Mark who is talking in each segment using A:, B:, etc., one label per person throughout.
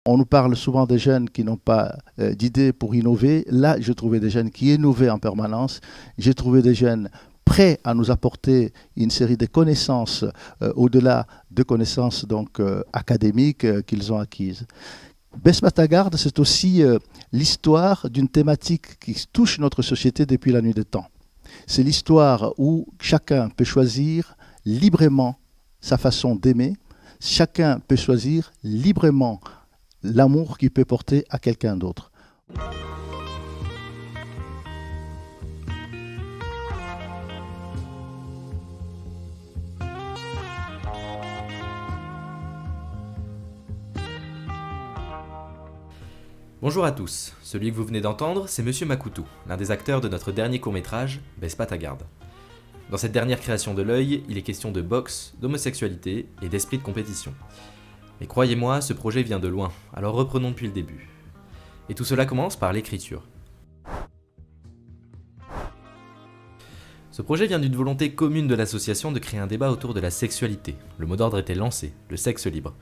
A: On nous parle souvent des jeunes qui n'ont pas d'idées pour innover. Là, j'ai trouvé des jeunes qui innovaient en permanence. J'ai trouvé des jeunes prêts à nous apporter une série de connaissances au-delà de connaissances donc académiques qu'ils ont acquises. Besmatagarde, c'est aussi l'histoire d'une thématique qui touche notre société depuis la nuit des temps. C'est l'histoire où chacun peut choisir librement sa façon d'aimer, chacun peut choisir librement l'amour qu'il peut porter à quelqu'un d'autre.
B: Bonjour à tous, celui que vous venez d'entendre, c'est Monsieur Makutu, l'un des acteurs de notre dernier court-métrage, Besmatagarde. Dans cette dernière création de l'œil, il est question de boxe, d'homosexualité et d'esprit de compétition. Mais croyez-moi, ce projet vient de loin, alors reprenons depuis le début. Et tout cela commence par l'écriture. Ce projet vient d'une volonté commune de l'association de créer un débat autour de la sexualité. Le mot d'ordre était lancé, le sexe libre.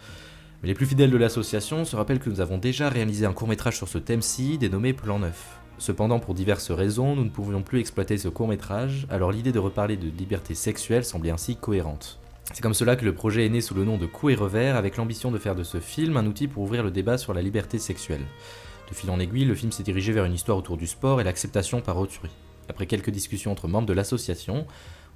B: Mais les plus fidèles de l'association se rappellent que nous avons déjà réalisé un court-métrage sur ce thème-ci, dénommé Plan 9. Cependant, pour diverses raisons, nous ne pouvions plus exploiter ce court-métrage, alors l'idée de reparler de liberté sexuelle semblait ainsi cohérente. C'est comme cela que le projet est né sous le nom de Coups et Revers, avec l'ambition de faire de ce film un outil pour ouvrir le débat sur la liberté sexuelle. De fil en aiguille, le film s'est dirigé vers une histoire autour du sport et l'acceptation par autrui. Après quelques discussions entre membres de l'association,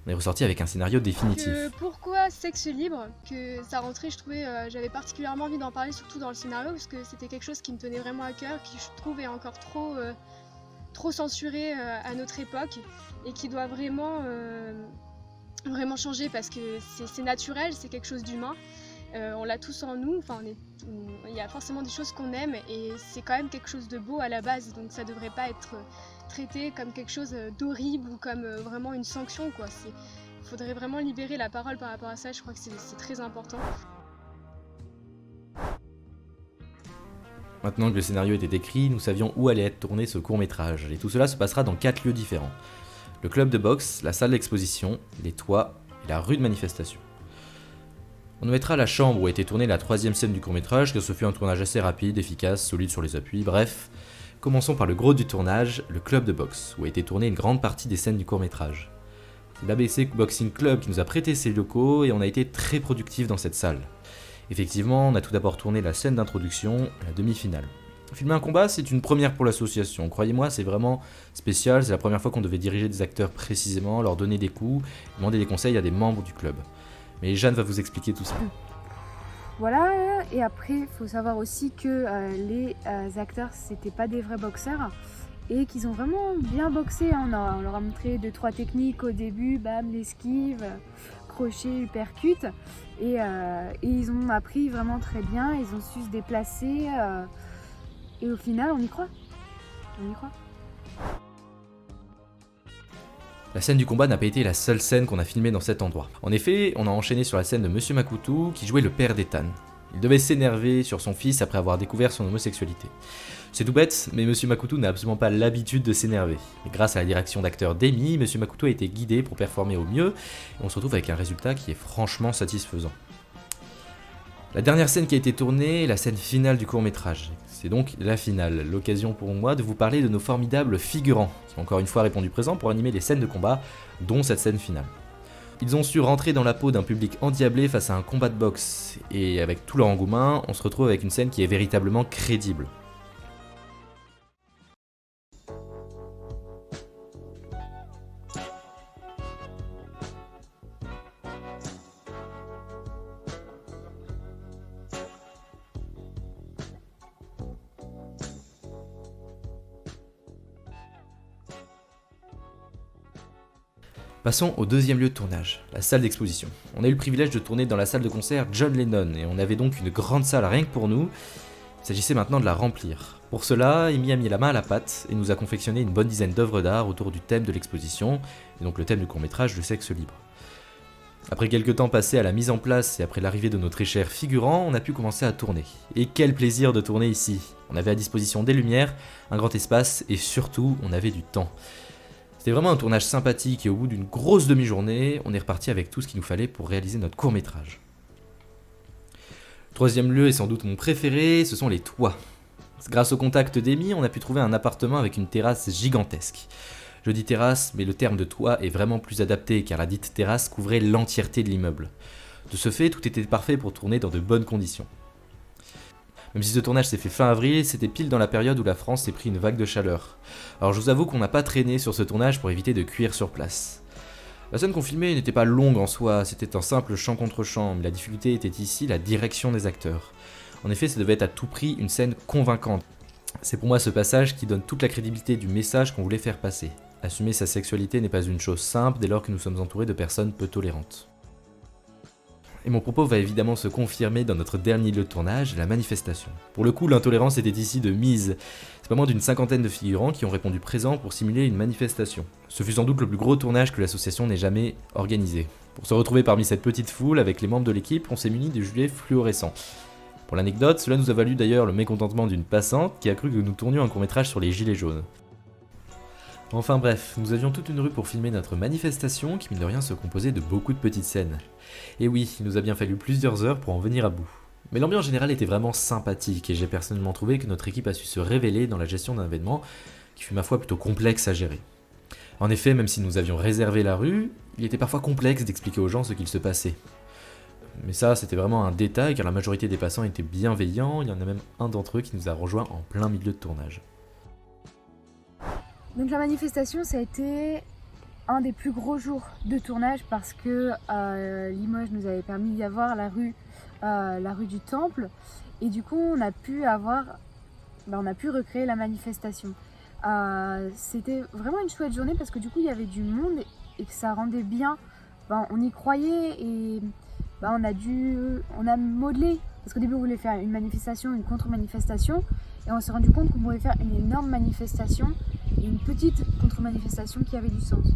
B: on est ressorti avec un scénario définitif.
C: Pourquoi sexe libre? Que ça rentrait, je trouvais, j'avais particulièrement envie d'en parler, surtout dans le scénario, parce que c'était quelque chose qui me tenait vraiment à cœur, qui je trouve est encore trop censuré à notre époque, et qui doit vraiment changer, parce que c'est naturel, c'est quelque chose d'humain. On l'a tous en nous, il y a forcément des choses qu'on aime, et c'est quand même quelque chose de beau à la base, donc ça devrait pas être traité comme quelque chose d'horrible ou comme vraiment une sanction, quoi. Il faudrait vraiment libérer la parole par rapport à ça, je crois que c'est très important.
B: Maintenant que le scénario était écrit, nous savions où allait être tourné ce court-métrage, et tout cela se passera dans 4 lieux différents. Le club de boxe, la salle d'exposition, les toits et la rue de manifestation. On nous mettra la chambre où a été tournée la 3e scène du court-métrage, car ce fut un tournage assez rapide, efficace, solide sur les appuis, bref. Commençons par le gros du tournage, le club de boxe, où a été tournée une grande partie des scènes du court-métrage. C'est l'ABC Boxing Club qui nous a prêté ses locaux et on a été très productifs dans cette salle. Effectivement, on a tout d'abord tourné la scène d'introduction, la demi-finale. Filmer un combat, c'est une première pour l'association. Croyez-moi, c'est vraiment spécial, c'est la première fois qu'on devait diriger des acteurs précisément, leur donner des coups, demander des conseils à des membres du club. Mais Jeanne va vous expliquer tout ça.
D: Voilà, et après, il faut savoir aussi que les acteurs, c'était pas des vrais boxeurs et qu'ils ont vraiment bien boxé. On leur a montré 2-3 techniques au début, bam, l'esquive, crochet, uppercut, et ils ont appris vraiment très bien, ils ont su se déplacer, et au final, on y croit. On y croit.
B: La scène du combat n'a pas été la seule scène qu'on a filmée dans cet endroit. En effet, on a enchaîné sur la scène de Monsieur Makutu qui jouait le père d'Ethan. Il devait s'énerver sur son fils après avoir découvert son homosexualité. C'est tout bête, mais Monsieur Makutu n'a absolument pas l'habitude de s'énerver. Et grâce à la direction d'acteur d'Amy, Monsieur Makutu a été guidé pour performer au mieux, et on se retrouve avec un résultat qui est franchement satisfaisant. La dernière scène qui a été tournée est la scène finale du court-métrage. C'est donc la finale, l'occasion pour moi de vous parler de nos formidables figurants, qui ont encore une fois répondu présent pour animer les scènes de combat, dont cette scène finale. Ils ont su rentrer dans la peau d'un public endiablé face à un combat de boxe, et avec tout leur engouement, on se retrouve avec une scène qui est véritablement crédible. Passons au deuxième lieu de tournage, la salle d'exposition. On a eu le privilège de tourner dans la salle de concert John Lennon et on avait donc une grande salle rien que pour nous. Il s'agissait maintenant de la remplir. Pour cela, Amy a mis la main à la pâte et nous a confectionné une bonne dizaine d'œuvres d'art autour du thème de l'exposition, et donc le thème du court-métrage, le sexe libre. Après quelques temps passés à la mise en place et après l'arrivée de nos très chers figurants, on a pu commencer à tourner. Et quel plaisir de tourner ici! On avait à disposition des lumières, un grand espace et surtout, on avait du temps. C'était vraiment un tournage sympathique et au bout d'une grosse demi-journée, on est reparti avec tout ce qu'il nous fallait pour réaliser notre court-métrage. Troisième lieu, et sans doute mon préféré, ce sont les toits. Grâce au contact d'Amy, on a pu trouver un appartement avec une terrasse gigantesque. Je dis terrasse, mais le terme de toit est vraiment plus adapté car la dite terrasse couvrait l'entièreté de l'immeuble. De ce fait, tout était parfait pour tourner dans de bonnes conditions. Même si ce tournage s'est fait fin avril, c'était pile dans la période où la France s'est pris une vague de chaleur. Alors je vous avoue qu'on n'a pas traîné sur ce tournage pour éviter de cuire sur place. La scène qu'on filmait n'était pas longue en soi, c'était un simple champ contre champ, mais la difficulté était ici la direction des acteurs. En effet, ça devait être à tout prix une scène convaincante. C'est pour moi ce passage qui donne toute la crédibilité du message qu'on voulait faire passer. Assumer sa sexualité n'est pas une chose simple dès lors que nous sommes entourés de personnes peu tolérantes. Et mon propos va évidemment se confirmer dans notre dernier lieu de tournage, la manifestation. Pour le coup, l'intolérance était ici de mise. C'est pas moins d'une 50aine de figurants qui ont répondu présent pour simuler une manifestation. Ce fut sans doute le plus gros tournage que l'association n'ait jamais organisé. Pour se retrouver parmi cette petite foule avec les membres de l'équipe, on s'est muni de gilets fluorescents. Pour l'anecdote, cela nous a valu d'ailleurs le mécontentement d'une passante qui a cru que nous tournions un court-métrage sur les gilets jaunes. Enfin bref, nous avions toute une rue pour filmer notre manifestation qui mine de rien se composait de beaucoup de petites scènes. Et oui, il nous a bien fallu plusieurs heures pour en venir à bout. Mais l'ambiance générale était vraiment sympathique et j'ai personnellement trouvé que notre équipe a su se révéler dans la gestion d'un événement qui fut ma foi plutôt complexe à gérer. En effet, même si nous avions réservé la rue, il était parfois complexe d'expliquer aux gens ce qu'il se passait. Mais ça, c'était vraiment un détail car la majorité des passants étaient bienveillants, il y en a même un d'entre eux qui nous a rejoints en plein milieu de tournage.
D: Donc la manifestation, ça a été un des plus gros jours de tournage parce que Limoges nous avait permis d'y avoir la rue du Temple et du coup on a pu recréer la manifestation. C'était vraiment une chouette journée parce que du coup il y avait du monde et que ça rendait bien. On y croyait et on a modelé parce qu'au début on voulait faire une manifestation, une contre-manifestation et on s'est rendu compte qu'on pouvait faire une énorme manifestation et une petite contre-manifestation qui avait du sens.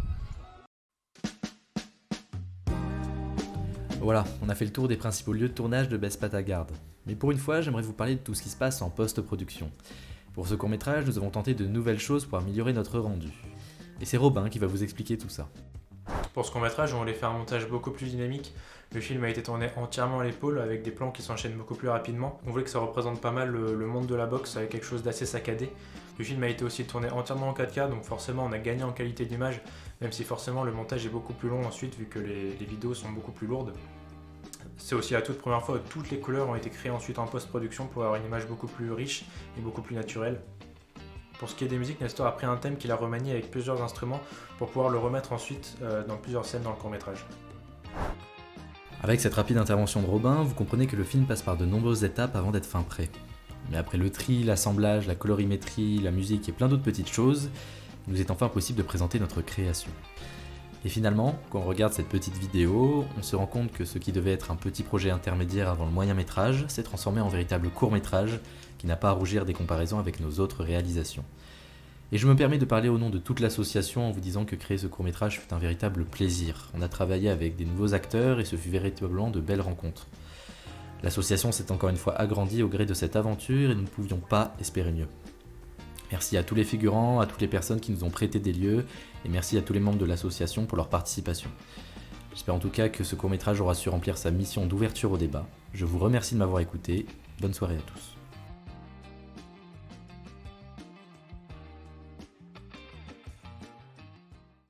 B: Voilà, on a fait le tour des principaux lieux de tournage de Bespatagarde. Mais pour une fois, j'aimerais vous parler de tout ce qui se passe en post-production. Pour ce court-métrage, nous avons tenté de nouvelles choses pour améliorer notre rendu. Et c'est Robin qui va vous expliquer tout ça.
E: Pour ce court-métrage, on voulait faire un montage beaucoup plus dynamique. Le film a été tourné entièrement à l'épaule avec des plans qui s'enchaînent beaucoup plus rapidement. On voulait que ça représente pas mal le monde de la boxe avec quelque chose d'assez saccadé. Le film a été aussi tourné entièrement en 4K, donc forcément on a gagné en qualité d'image, même si forcément le montage est beaucoup plus long ensuite vu que les vidéos sont beaucoup plus lourdes. C'est aussi la toute première fois où toutes les couleurs ont été créées ensuite en post-production pour avoir une image beaucoup plus riche et beaucoup plus naturelle. Pour ce qui est des musiques, Nestor a pris un thème qu'il a remanié avec plusieurs instruments pour pouvoir le remettre ensuite dans plusieurs scènes dans le court-métrage.
B: Avec cette rapide intervention de Robin, vous comprenez que le film passe par de nombreuses étapes avant d'être fin prêt. Mais après le tri, l'assemblage, la colorimétrie, la musique et plein d'autres petites choses, il nous est enfin possible de présenter notre création. Et finalement, quand on regarde cette petite vidéo, on se rend compte que ce qui devait être un petit projet intermédiaire avant le moyen métrage s'est transformé en véritable court métrage qui n'a pas à rougir des comparaisons avec nos autres réalisations. Et je me permets de parler au nom de toute l'association en vous disant que créer ce court métrage fut un véritable plaisir. On a travaillé avec des nouveaux acteurs et ce fut véritablement de belles rencontres. L'association s'est encore une fois agrandie au gré de cette aventure et nous ne pouvions pas espérer mieux. Merci à tous les figurants, à toutes les personnes qui nous ont prêté des lieux, et merci à tous les membres de l'association pour leur participation. J'espère en tout cas que ce court-métrage aura su remplir sa mission d'ouverture au débat. Je vous remercie de m'avoir écouté, bonne soirée à tous.